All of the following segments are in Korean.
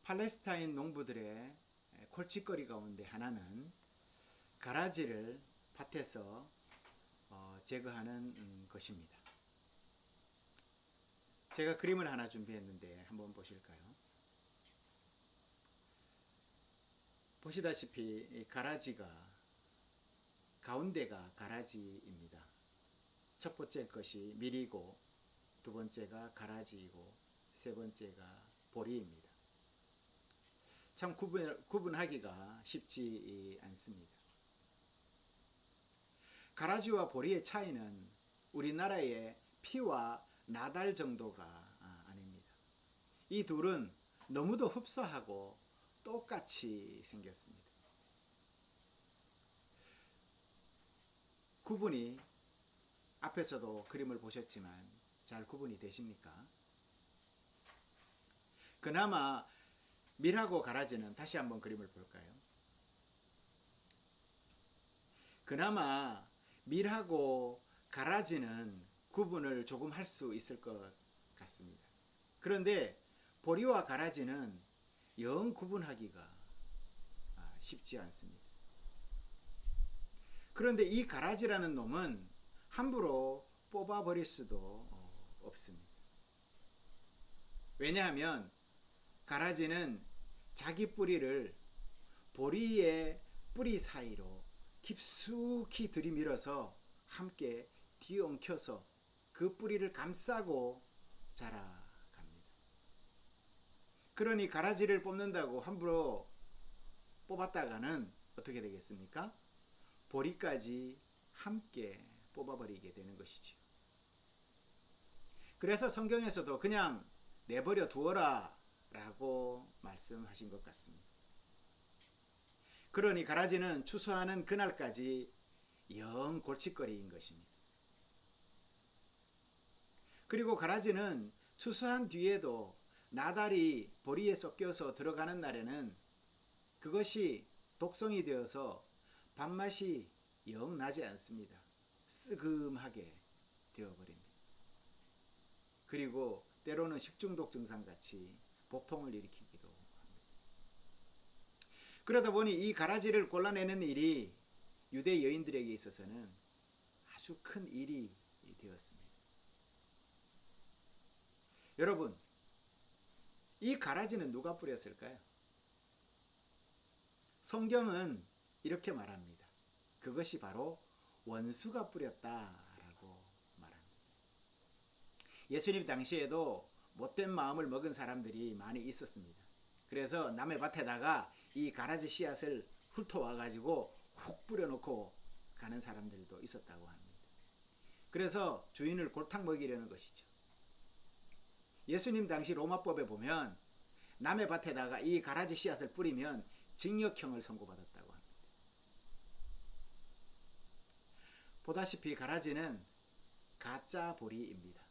팔레스타인 농부들의 골칫거리 가운데 하나는 가라지를 밭에서 제거하는 것입니다. 제가 그림을 하나 준비했는데 한번 보실까요? 보시다시피 이 가라지가 가운데가 가라지입니다. 첫 번째 것이 밀이고, 두 번째가 가라지이고, 세 번째가 보리입니다. 참 구분하기가 쉽지 않습니다. 가라지와 보리의 차이는 우리나라의 피와 나달 정도가 아닙니다. 이 둘은 너무도 흡사하고 똑같이 생겼습니다. 구분이 앞에서도 그림을 보셨지만 잘 구분이 되십니까? 그나마 밀하고 가라지는 다시 한번 그림을 볼까요? 그나마 밀하고 가라지는 구분을 조금 할 수 있을 것 같습니다. 그런데 보리와 가라지는 영 구분하기가 쉽지 않습니다. 그런데 이 가라지라는 놈은 함부로 뽑아버릴 수도 없습니다. 왜냐하면 가라지는 자기 뿌리를 보리의 뿌리 사이로 깊숙이 들이밀어서 함께 뒤엉켜서 그 뿌리를 감싸고 자라갑니다. 그러니 가라지를 뽑는다고 함부로 뽑았다가는 어떻게 되겠습니까? 보리까지 함께 뽑아버리게 되는 것이지요. 그래서 성경에서도 그냥 내버려 두어라 라고 말씀하신 것 같습니다. 그러니 가라지는 추수하는 그날까지 영 골칫거리인 것입니다. 그리고 가라지는 추수한 뒤에도 나달이 보리에 섞여서 들어가는 날에는 그것이 독성이 되어서 밥맛이 영 나지 않습니다. 쓰금하게 되어버립니다. 그리고 때로는 식중독 증상같이 복통을 일으키기도 합니다. 그러다 보니 이 가라지를 골라내는 일이 유대 여인들에게 있어서는 아주 큰 일이 되었습니다. 여러분, 이 가라지는 누가 뿌렸을까요? 성경은 이렇게 말합니다. 그것이 바로 원수가 뿌렸다라고 말합니다. 예수님 당시에도 못된 마음을 먹은 사람들이 많이 있었습니다. 그래서 남의 밭에다가 이 가라지 씨앗을 훑어와 가지고 훅 뿌려놓고 가는 사람들도 있었다고 합니다. 그래서 주인을 골탕 먹이려는 것이죠. 예수님 당시 로마법에 보면 남의 밭에다가 이 가라지 씨앗을 뿌리면 징역형을 선고받았다고 합니다. 보다시피 가라지는 가짜 보리입니다.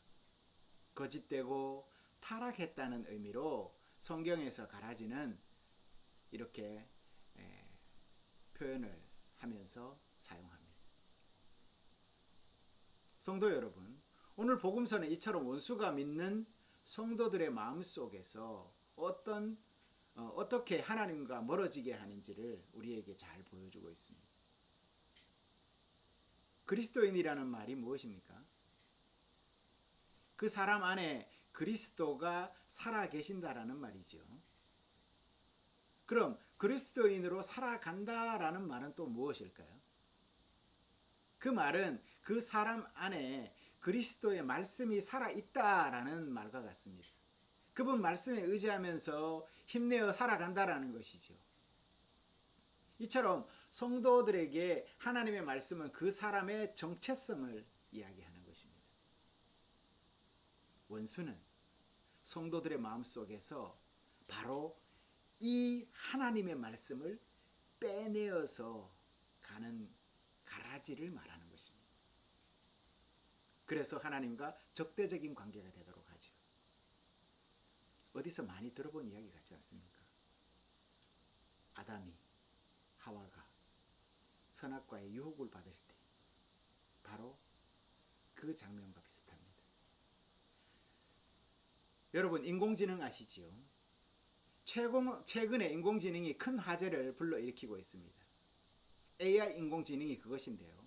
거짓되고 타락했다는 의미로 성경에서 가라지는 이렇게 표현을 하면서 사용합니다. 성도 여러분, 오늘 복음서는 이처럼 원수가 믿는 성도들의 마음속에서 어떻게 하나님과 멀어지게 하는지를 우리에게 잘 보여주고 있습니다. 그리스도인이라는 말이 무엇입니까? 그 사람 안에 그리스도가 살아 계신다라는 말이죠. 그럼 그리스도인으로 살아간다라는 말은 또 무엇일까요? 그 말은 그 사람 안에 그리스도의 말씀이 살아있다라는 말과 같습니다. 그분 말씀에 의지하면서 힘내어 살아간다라는 것이죠. 이처럼 성도들에게 하나님의 말씀은 그 사람의 정체성을 이야기하는 것입니다. 원수는 성도들의 마음속에서 바로 이 하나님의 말씀을 빼내어서 가는 가라지를 말하는 것입니다. 그래서 하나님과 적대적인 관계가 되도록 하죠. 어디서 많이 들어본 이야기 같지 않습니까? 아담이 하와가 선악과의 유혹을 받을 때 바로 그 장면과 비슷합니다. 여러분, 인공지능 아시지요? 최근에 인공지능이 큰 화제를 불러일으키고 있습니다. AI 인공지능이 그것인데요.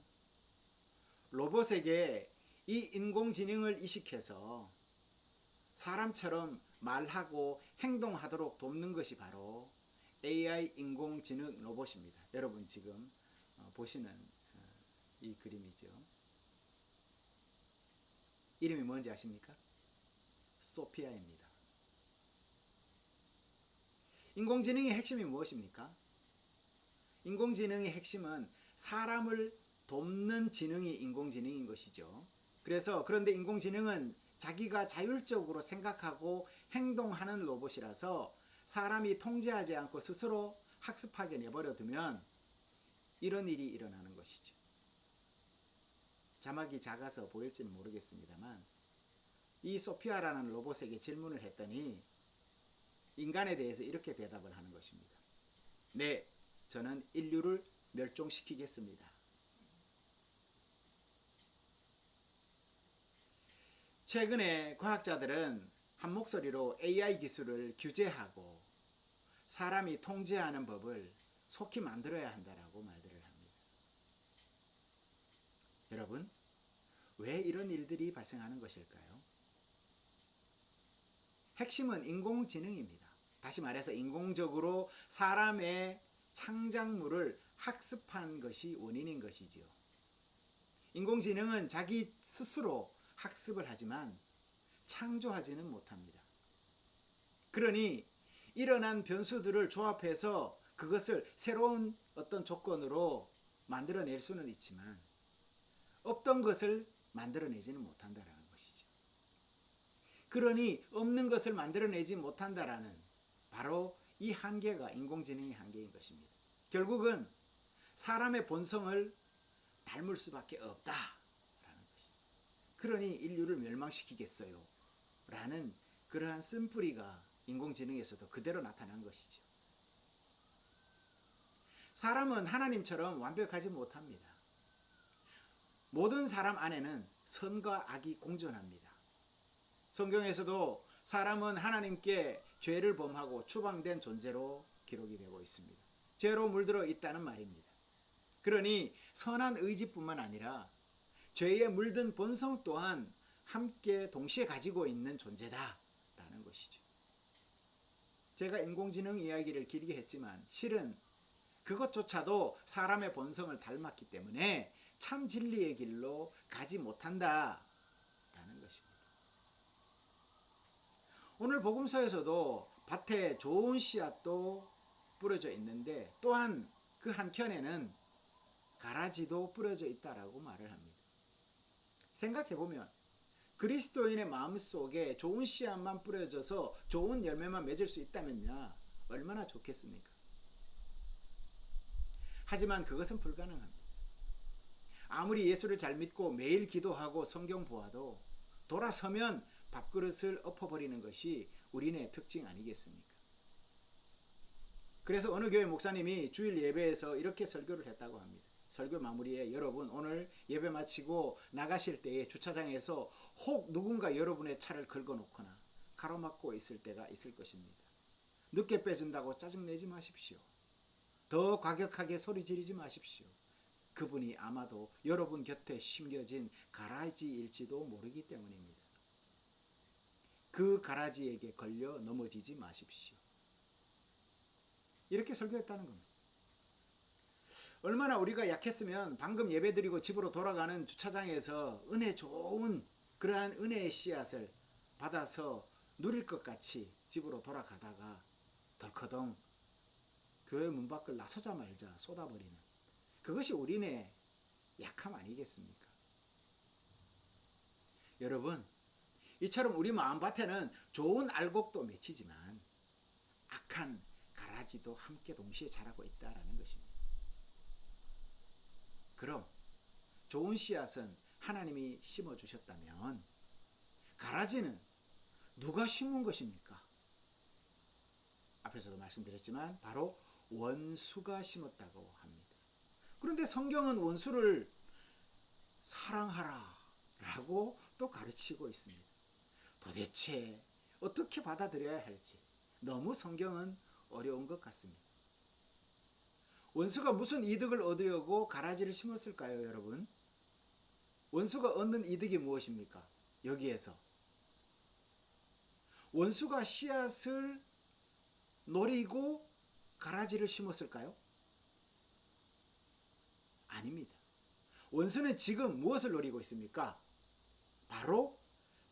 로봇에게 이 인공지능을 이식해서 사람처럼 말하고 행동하도록 돕는 것이 바로 AI 인공지능 로봇입니다. 여러분 지금 보시는 이 그림이죠. 이름이 뭔지 아십니까? 소피아입니다. 인공지능의 핵심이 무엇입니까? 인공지능의 핵심은 사람을 돕는 지능이 인공지능인 것이죠. 그런데 인공지능은 자기가 자율적으로 생각하고 행동하는 로봇이라서 사람이 통제하지 않고 스스로 학습하게 내버려 두면 이런 일이 일어나는 것이죠. 자막이 작아서 보일지는 모르겠습니다만 이 소피아라는 로봇에게 질문을 했더니 인간에 대해서 이렇게 대답을 하는 것입니다. 네, 저는 인류를 멸종시키겠습니다. 최근에 과학자들은 한 목소리로 AI 기술을 규제하고 사람이 통제하는 법을 속히 만들어야 한다라고 말들을 합니다. 여러분, 왜 이런 일들이 발생하는 것일까요? 핵심은 인공지능입니다. 다시 말해서 인공적으로 사람의 창작물을 학습한 것이 원인인 것이지요. 인공지능은 자기 스스로 학습을 하지만 창조하지는 못합니다. 그러니 일어난 변수들을 조합해서 그것을 새로운 어떤 조건으로 만들어낼 수는 있지만 없던 것을 만들어내지는 못한다라는 것이죠. 그러니 없는 것을 만들어내지 못한다라는 바로 이 한계가 인공지능의 한계인 것입니다. 결국은 사람의 본성을 닮을 수밖에 없다라는 것이죠. 그러니 인류를 멸망시키겠어요 라는 그러한 쓴뿌리가 인공지능에서도 그대로 나타난 것이죠. 사람은 하나님처럼 완벽하지 못합니다. 모든 사람 안에는 선과 악이 공존합니다. 성경에서도 사람은 하나님께 죄를 범하고 추방된 존재로 기록이 되고 있습니다. 죄로 물들어 있다는 말입니다. 그러니 선한 의지뿐만 아니라 죄에 물든 본성 또한 함께 동시에 가지고 있는 존재다라는 것이죠. 제가 인공지능 이야기를 길게 했지만 실은 그것조차도 사람의 본성을 닮았기 때문에 참 진리의 길로 가지 못한다라는 것입니다. 오늘 복음서에서도 밭에 좋은 씨앗도 뿌려져 있는데 또한 그 한켠에는 가라지도 뿌려져 있다라고 말을 합니다. 생각해보면 그리스도인의 마음속에 좋은 씨앗만 뿌려져서 좋은 열매만 맺을 수 있다면야 얼마나 좋겠습니까? 하지만 그것은 불가능합니다. 아무리 예수를 잘 믿고 매일 기도하고 성경 보아도 돌아서면 밥그릇을 엎어버리는 것이 우리네 특징 아니겠습니까? 그래서 어느 교회 목사님이 주일 예배에서 이렇게 설교를 했다고 합니다. 설교 마무리에 여러분 오늘 예배 마치고 나가실 때에 주차장에서 혹 누군가 여러분의 차를 긁어놓거나 가로막고 있을 때가 있을 것입니다. 늦게 빼준다고 짜증내지 마십시오. 더 과격하게 소리 지르지 마십시오. 그분이 아마도 여러분 곁에 심겨진 가라지일지도 모르기 때문입니다. 그 가라지에게 걸려 넘어지지 마십시오. 이렇게 설교했다는 겁니다. 얼마나 우리가 약했으면 방금 예배드리고 집으로 돌아가는 주차장에서 은혜 좋은 그러한 은혜의 씨앗을 받아서 누릴 것 같이 집으로 돌아가다가 덜커덩 교회 문 밖을 나서자마자 쏟아버리는 그것이 우리네 약함 아니겠습니까? 여러분, 이처럼 우리 마음밭에는 좋은 알곡도 맺히지만 악한 가라지도 함께 동시에 자라고 있다는 것입니다. 그럼 좋은 씨앗은 하나님이 심어주셨다면 가라지는 누가 심은 것입니까? 앞에서도 말씀드렸지만 바로 원수가 심었다고 합니다. 그런데 성경은 원수를 사랑하라 라고 또 가르치고 있습니다. 도대체 어떻게 받아들여야 할지, 너무 성경은 어려운 것 같습니다. 원수가 무슨 이득을 얻으려고 가라지를 심었을까요, 여러분? 원수가 얻는 이득이 무엇입니까? 여기에서 원수가 씨앗을 노리고 가라지를 심었을까요? 아닙니다. 원수는 지금 무엇을 노리고 있습니까? 바로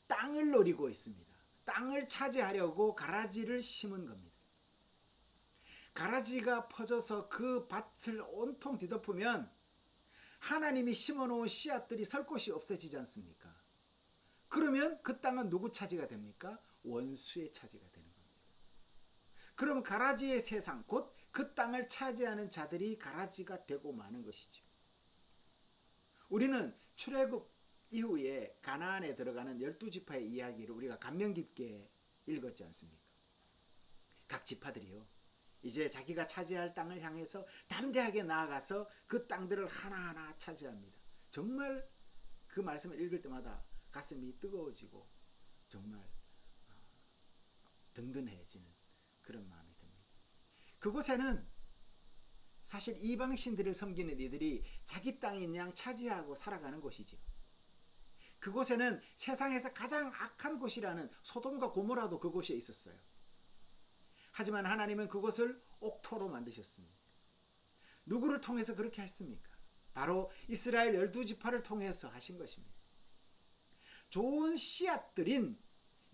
땅을 노리고 있습니다. 땅을 차지하려고 가라지를 심은 겁니다. 가라지가 퍼져서 그 밭을 온통 뒤덮으면 하나님이 심어놓은 씨앗들이 설 곳이 없어지지 않습니까? 그러면 그 땅은 누구 차지가 됩니까? 원수의 차지가 되는 겁니다. 그럼 가라지의 세상, 곧 그 땅을 차지하는 자들이 가라지가 되고 마는 것이죠. 우리는 출애굽 이후에 가나안에 들어가는 12지파의 이야기를 우리가 감명 깊게 읽었지 않습니까? 각 지파들이요, 이제 자기가 차지할 땅을 향해서 담대하게 나아가서 그 땅들을 하나하나 차지합니다. 정말 그 말씀을 읽을 때마다 가슴이 뜨거워지고 정말 든든해지는 그런 마음이 듭니다. 그곳에는 사실 이방신들을 섬기는 이들이 자기 땅인 양 차지하고 살아가는 곳이지요. 그곳에는 세상에서 가장 악한 곳이라는 소돔과 고모라도 그곳에 있었어요. 하지만 하나님은 그곳을 옥토로 만드셨습니다. 누구를 통해서 그렇게 했습니까? 바로 이스라엘 12지파를 통해서 하신 것입니다. 좋은 씨앗들인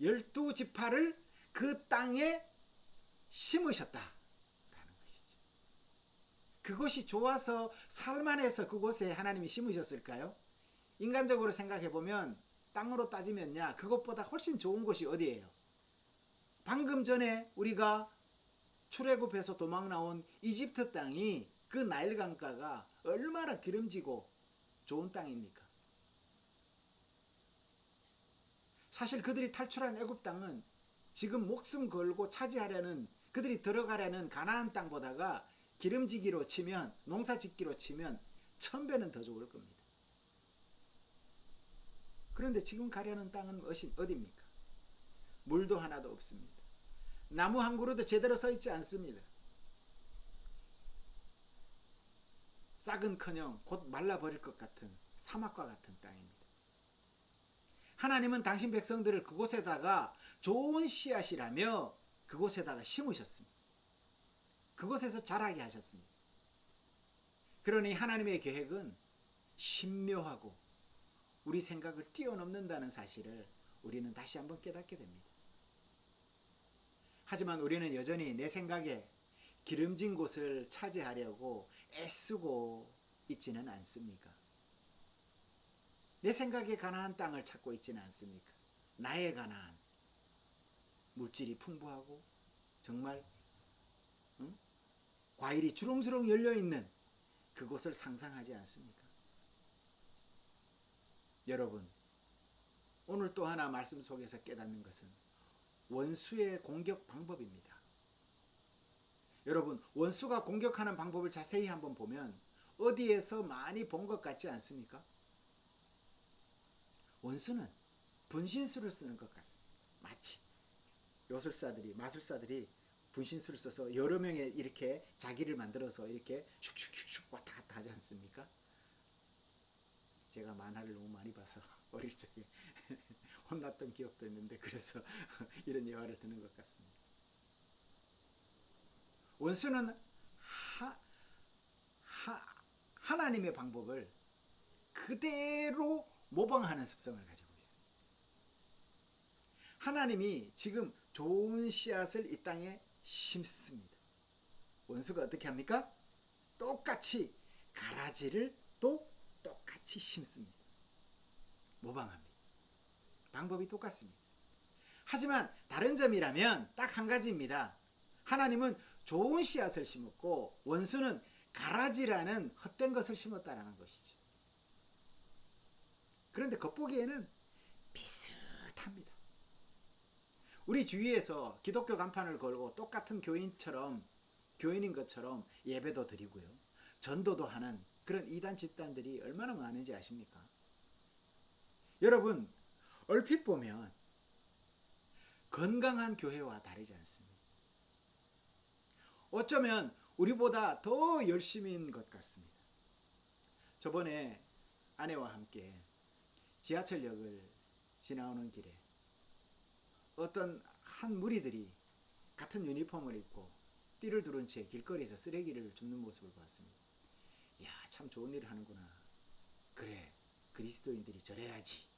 12지파를 그 땅에 심으셨다라는 것이죠. 그것이 좋아서 살만해서 그곳에 하나님이 심으셨을까요? 인간적으로 생각해 보면 땅으로 따지면야 그것보다 훨씬 좋은 곳이 어디예요? 방금 전에 우리가 출애굽해서 도망 나온 이집트 땅이 그 나일 강가가 얼마나 기름지고 좋은 땅입니까? 사실 그들이 탈출한 애굽 땅은 지금 목숨 걸고 차지하려는, 그들이 들어가려는 가나안 땅보다가 기름지기로 치면, 농사 짓기로 치면 1000배는 더 좋을 겁니다. 그런데 지금 가려는 땅은 어디입니까? 물도 하나도 없습니다. 나무 한 그루도 제대로 서 있지 않습니다. 싹은커녕 곧 말라버릴 것 같은 사막과 같은 땅입니다. 하나님은 당신 백성들을 그곳에다가 좋은 씨앗이라며 그곳에다가 심으셨습니다. 그곳에서 자라게 하셨습니다. 그러니 하나님의 계획은 신묘하고 우리 생각을 뛰어넘는다는 사실을 우리는 다시 한번 깨닫게 됩니다. 하지만 우리는 여전히 내 생각에 기름진 곳을 차지하려고 애쓰고 있지는 않습니까? 내 생각에 가나안 땅을 찾고 있지는 않습니까? 나의 가나안, 물질이 풍부하고 정말 과일이 주렁주렁 열려있는 그곳을 상상하지 않습니까? 여러분, 오늘 또 하나 말씀 속에서 깨닫는 것은 원수의 공격 방법입니다. 여러분, 원수가 공격하는 방법을 자세히 한번 보면 어디에서 많이 본 것 같지 않습니까? 원수는 분신술을 쓰는 것 같습니다. 마치 요술사들이, 마술사들이 분신술을 써서 여러 명의 이렇게 자기를 만들어서 이렇게 슉슉슉슉 왔다 갔다 하지 않습니까? 제가 만화를 너무 많이 봐서 어릴 적에 혼났던 기억도 있는데 그래서 이런 예화를 드는 것 같습니다. 원수는 하나님의 방법을 그대로 모방하는 습성을 가지고 있습니다. 하나님이 지금 좋은 씨앗을 이 땅에 심습니다. 원수가 어떻게 합니까? 똑같이 가라지를 또 똑같이 심습니다. 모방합니다. 방법이 똑같습니다. 하지만 다른 점이라면 딱 한 가지입니다. 하나님은 좋은 씨앗을 심었고 원수는 가라지라는 헛된 것을 심었다라는 것이죠. 그런데 겉보기에는 비슷합니다. 우리 주위에서 기독교 간판을 걸고 똑같은 교인인 것처럼 예배도 드리고요, 전도도 하는 그런 이단 집단들이 얼마나 많은지 아십니까? 여러분, 얼핏 보면 건강한 교회와 다르지 않습니다. 어쩌면 우리보다 더 열심인 것 같습니다. 저번에 아내와 함께 지하철역을 지나오는 길에 어떤 한 무리들이 같은 유니폼을 입고 띠를 두른 채 길거리에서 쓰레기를 줍는 모습을 봤습니다. 이야, 참 좋은 일을 하는구나. 그래, 그리스도인들이 저래야지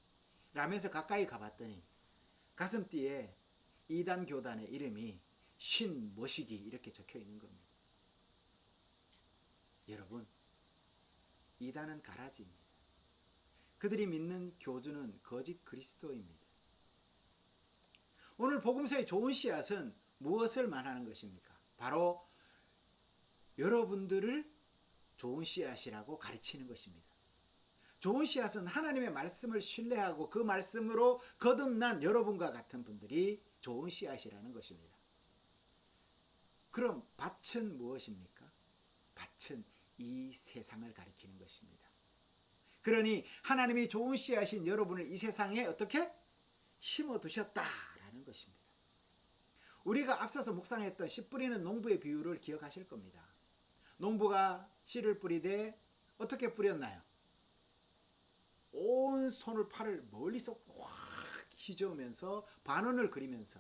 라면서 가까이 가봤더니 가슴띠에 이단 교단의 이름이 신모시기 이렇게 적혀 있는 겁니다. 여러분, 이단은 가라지입니다. 그들이 믿는 교주는 거짓 그리스도입니다. 오늘 복음서의 좋은 씨앗은 무엇을 말하는 것입니까? 바로 여러분들을 좋은 씨앗이라고 가르치는 것입니다. 좋은 씨앗은 하나님의 말씀을 신뢰하고 그 말씀으로 거듭난 여러분과 같은 분들이 좋은 씨앗이라는 것입니다. 그럼 밭은 무엇입니까? 밭은 이 세상을 가리키는 것입니다. 그러니 하나님이 좋은 씨앗인 여러분을 이 세상에 어떻게 심어두셨다라는 것입니다. 우리가 앞서서 묵상했던 씨 뿌리는 농부의 비유를 기억하실 겁니다. 농부가 씨를 뿌리되 어떻게 뿌렸나요? 온 손을 팔을 멀리서 확 휘저으면서 반원을 그리면서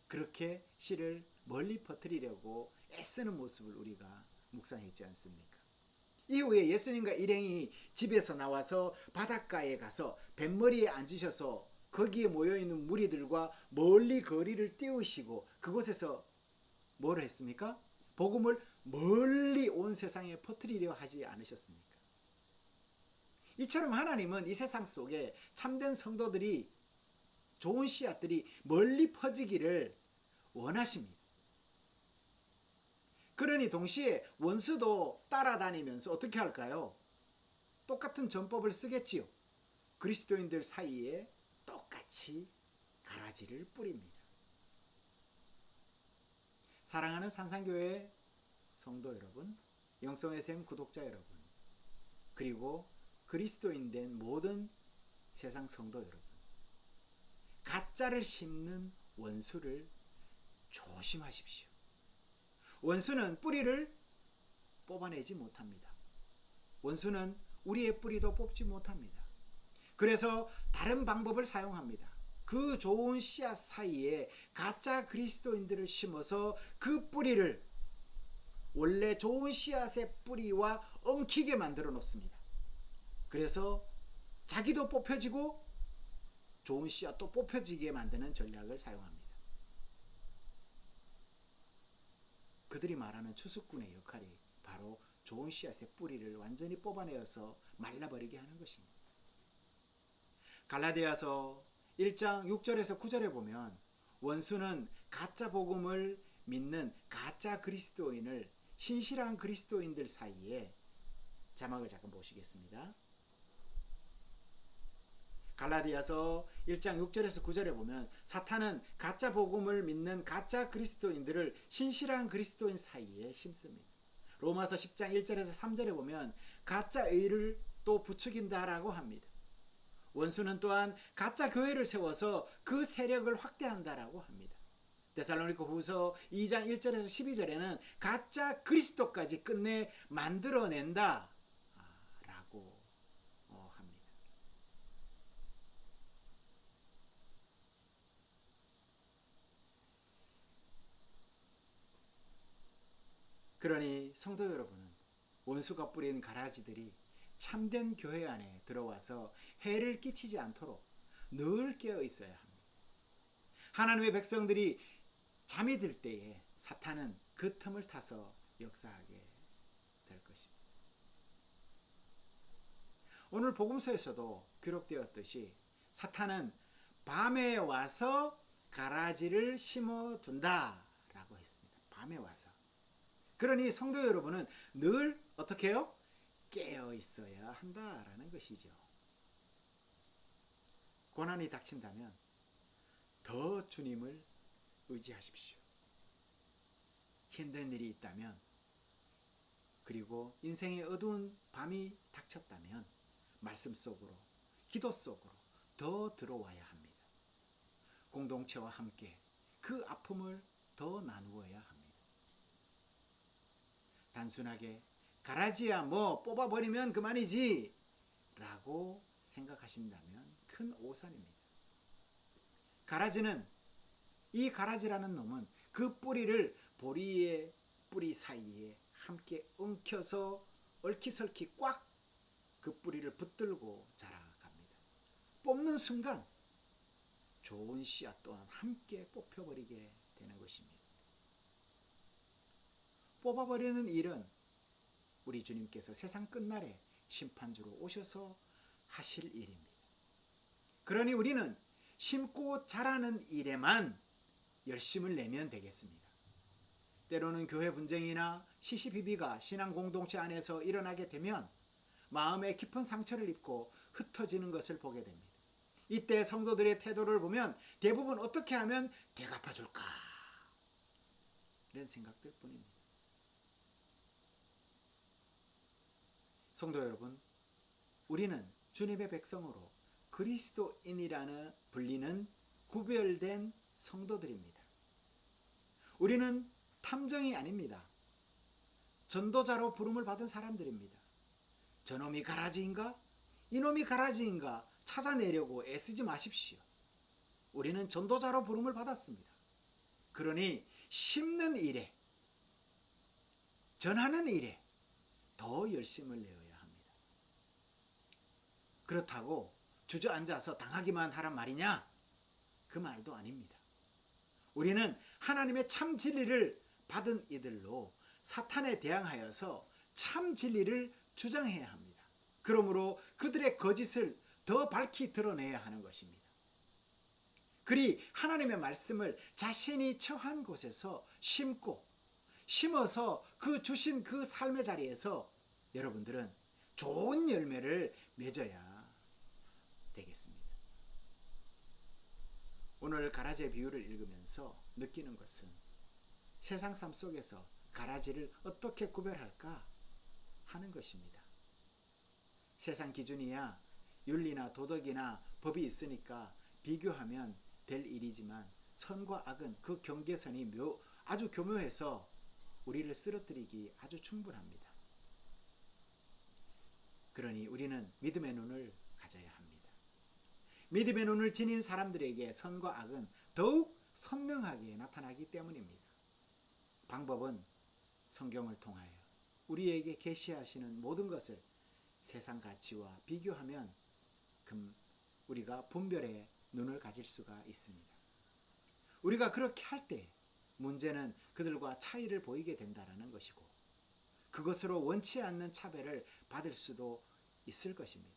그렇게 씨를 멀리 퍼뜨리려고 애쓰는 모습을 우리가 묵상했지 않습니까? 이후에 예수님과 일행이 집에서 나와서 바닷가에 가서 뱃머리에 앉으셔서 거기에 모여있는 무리들과 멀리 거리를 띄우시고 그곳에서 뭘 했습니까? 복음을 멀리 온 세상에 퍼뜨리려 하지 않으셨습니까? 이처럼 하나님은 이 세상 속에 참된 성도들이 좋은 씨앗들이 멀리 퍼지기를 원하십니다. 그러니 동시에 원수도 따라다니면서 어떻게 할까요? 똑같은 전법을 쓰겠지요. 그리스도인들 사이에 똑같이 가라지를 뿌립니다. 사랑하는 산상교회 성도 여러분, 영성의 샘 구독자 여러분, 그리고 그리스도인 된 모든 세상 성도 여러분, 가짜를 심는 원수를 조심하십시오. 원수는 뿌리를 뽑아내지 못합니다. 원수는 우리의 뿌리도 뽑지 못합니다. 그래서 다른 방법을 사용합니다. 그 좋은 씨앗 사이에 가짜 그리스도인들을 심어서 그 뿌리를 원래 좋은 씨앗의 뿌리와 엉키게 만들어 놓습니다. 그래서 자기도 뽑혀지고 좋은 씨앗도 뽑혀지게 만드는 전략을 사용합니다. 그들이 말하는 추수꾼의 역할이 바로 좋은 씨앗의 뿌리를 완전히 뽑아내어서 말라버리게 하는 것입니다. 갈라디아서 1장 6절에서 9절에 보면 원수는 가짜 복음을 믿는 가짜 그리스도인을 신실한 그리스도인들 사이에, 자막을 잠깐 보시겠습니다. 갈라디아서 1장 6절에서 9절에 보면 사탄은 가짜 복음을 믿는 가짜 그리스도인들을 신실한 그리스도인 사이에 심습니다. 로마서 10장 1절에서 3절에 보면 가짜 의를 또 부추긴다라고 합니다. 원수는 또한 가짜 교회를 세워서 그 세력을 확대한다라고 합니다. 데살로니가 후서 2장 1절에서 12절에는 가짜 그리스도까지 끝내 만들어낸다 라고 합니다. 그러니 성도 여러분은 원수가 뿌린 가라지들이 참된 교회 안에 들어와서 해를 끼치지 않도록 늘 깨어 있어야 합니다. 하나님의 백성들이 잠이 들 때에 사탄은 그 틈을 타서 역사하게 될 것입니다. 오늘 복음서에서도 기록되었듯이 사탄은 밤에 와서 가라지를 심어둔다라고 했습니다. 밤에 와서. 그러니 성도 여러분은 늘 어떻게 해요? 깨어 있어야 한다라는 것이죠. 고난이 닥친다면 더 주님을 의지하십시오. 힘든 일이 있다면, 그리고 인생의 어두운 밤이 닥쳤다면 말씀 속으로, 기도 속으로 더 들어와야 합니다. 공동체와 함께 그 아픔을 더 나누어야 합니다. 단순하게 가라지야 뭐 뽑아버리면 그만이지 라고 생각하신다면 큰 오산입니다. 이 가라지라는 놈은 그 뿌리를 보리의 뿌리 사이에 함께 엉켜서 얽히설키 꽉 그 뿌리를 붙들고 자라갑니다. 뽑는 순간 좋은 씨앗 또한 함께 뽑혀버리게 되는 것입니다. 뽑아버리는 일은 우리 주님께서 세상 끝날에 심판주로 오셔서 하실 일입니다. 그러니 우리는 심고 자라는 일에만 열심을 내면 되겠습니다. 때로는 교회 분쟁이나 시시비비가 신앙 공동체 안에서 일어나게 되면 마음에 깊은 상처를 입고 흩어지는 것을 보게 됩니다. 이때 성도들의 태도를 보면 대부분 어떻게 하면 되갚아줄까 이런 생각들 뿐입니다. 성도 여러분, 우리는 주님의 백성으로 그리스도인이라는 불리는 구별된 성도들입니다. 우리는 탐정이 아닙니다. 전도자로 부름을 받은 사람들입니다. 저놈이 가라지인가? 이놈이 가라지인가? 찾아내려고 애쓰지 마십시오. 우리는 전도자로 부름을 받았습니다. 그러니 심는 일에, 전하는 일에 더 열심을 내어야 합니다. 그렇다고 주저앉아서 당하기만 하란 말이냐? 그 말도 아닙니다. 우리는 하나님의 참 진리를 받은 이들로 사탄에 대항하여서 참 진리를 주장해야 합니다. 그러므로 그들의 거짓을 더 밝히 드러내야 하는 것입니다. 그리 하나님의 말씀을 자신이 처한 곳에서 심어서 그 주신 그 삶의 자리에서 여러분들은 좋은 열매를 맺어야 되겠습니다. 오늘 가라지의 비유를 읽으면서 느끼는 것은 세상 삶 속에서 가라지를 어떻게 구별할까 하는 것입니다. 세상 기준이야 윤리나 도덕이나 법이 있으니까 비교하면 될 일이지만 선과 악은 그 경계선이 아주 교묘해서 우리를 쓰러뜨리기 아주 충분합니다. 그러니 우리는 믿음의 눈을 가져야 합니다. 믿음의 눈을 지닌 사람들에게 선과 악은 더욱 선명하게 나타나기 때문입니다. 방법은 성경을 통하여 우리에게 계시하시는 모든 것을 세상 가치와 비교하면 우리가 분별의 눈을 가질 수가 있습니다. 우리가 그렇게 할 때 문제는 그들과 차이를 보이게 된다는 것이고 그것으로 원치 않는 차별을 받을 수도 있을 것입니다.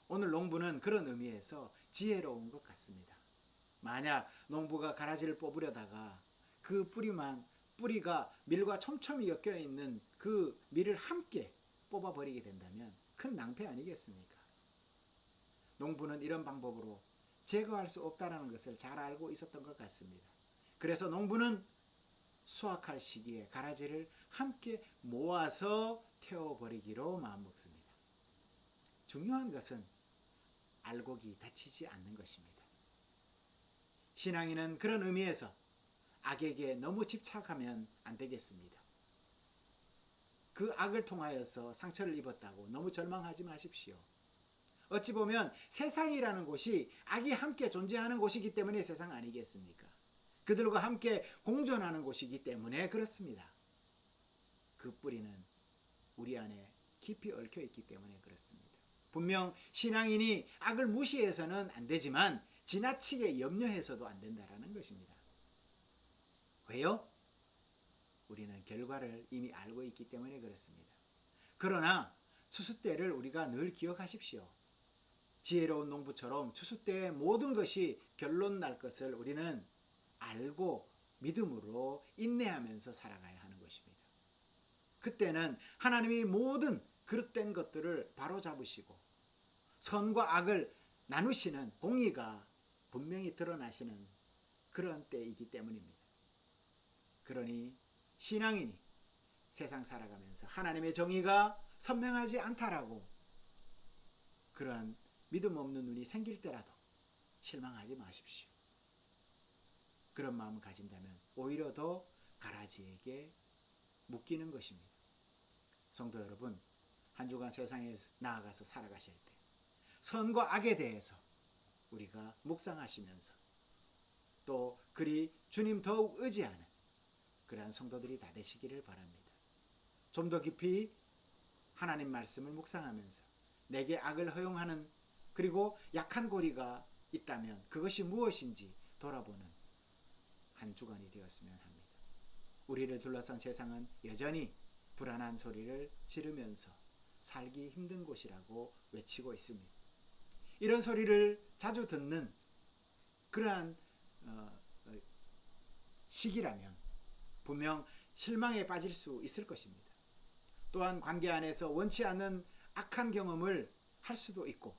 오늘 농부는 그런 의미에서 지혜로운 것 같습니다. 만약 농부가 가라지를 뽑으려다가 그 뿌리가 밀과 촘촘히 엮여 있는 그 밀을 함께 뽑아버리게 된다면 큰 낭패 아니겠습니까? 농부는 이런 방법으로 제거할 수 없다는 것을 잘 알고 있었던 것 같습니다. 그래서 농부는 수확할 시기에 가라지를 함께 모아서 태워버리기로 마음먹습니다. 중요한 것은 알곡이 다치지 않는 것입니다. 신앙인은 그런 의미에서 악에게 너무 집착하면 안 되겠습니다. 그 악을 통하여서 상처를 입었다고 너무 절망하지 마십시오. 어찌 보면 세상이라는 곳이 악이 함께 존재하는 곳이기 때문에 세상 아니겠습니까? 그들과 함께 공존하는 곳이기 때문에 그렇습니다. 그 뿌리는 우리 안에 깊이 얽혀 있기 때문에 그렇습니다. 분명 신앙인이 악을 무시해서는 안 되지만 지나치게 염려해서도 안 된다는 것입니다. 왜요? 우리는 결과를 이미 알고 있기 때문에 그렇습니다. 그러나 추수 때를 우리가 늘 기억하십시오. 지혜로운 농부처럼 추수 때의 모든 것이 결론 날 것을 우리는 알고 믿음으로 인내하면서 살아가야 하는 것입니다. 그때는 하나님이 모든 그릇된 것들을 바로잡으시고 선과 악을 나누시는 공의가 분명히 드러나시는 그런 때이기 때문입니다. 그러니 신앙인이 세상 살아가면서 하나님의 정의가 선명하지 않다라고 그러한 믿음 없는 눈이 생길 때라도 실망하지 마십시오. 그런 마음을 가진다면 오히려 더 가라지에게 묶이는 것입니다. 성도 여러분, 한 주간 세상에 나아가서 살아가실 때 선과 악에 대해서 우리가 묵상하시면서 또 그리 주님 더욱 의지하는 그러한 성도들이 다 되시기를 바랍니다. 좀 더 깊이 하나님 말씀을 묵상하면서 내게 악을 허용하는 그리고 약한 고리가 있다면 그것이 무엇인지 돌아보는 한 주간이 되었으면 합니다. 우리를 둘러싼 세상은 여전히 불안한 소리를 지르면서 살기 힘든 곳이라고 외치고 있습니다. 이런 소리를 자주 듣는 그러한 시기라면 분명 실망에 빠질 수 있을 것입니다. 또한 관계 안에서 원치 않는 악한 경험을 할 수도 있고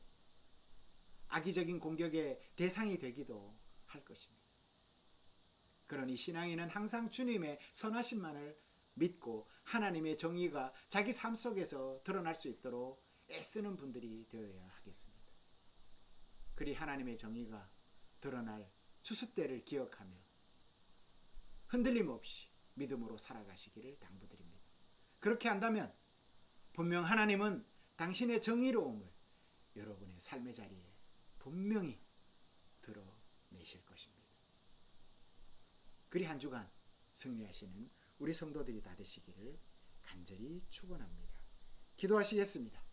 악의적인 공격의 대상이 되기도 할 것입니다. 그러니 신앙인은 항상 주님의 선하심만을 믿고 하나님의 정의가 자기 삶 속에서 드러날 수 있도록 애쓰는 분들이 되어야 하겠습니다. 그리 하나님의 정의가 드러날 추수때를 기억하며 흔들림 없이 믿음으로 살아가시기를 당부드립니다. 그렇게 한다면 분명 하나님은 당신의 정의로움을 여러분의 삶의 자리에 분명히 드러내실 것입니다. 그리 한 주간 승리하시는 우리 성도들이 다 되시기를 간절히 축원합니다. 기도하시겠습니다.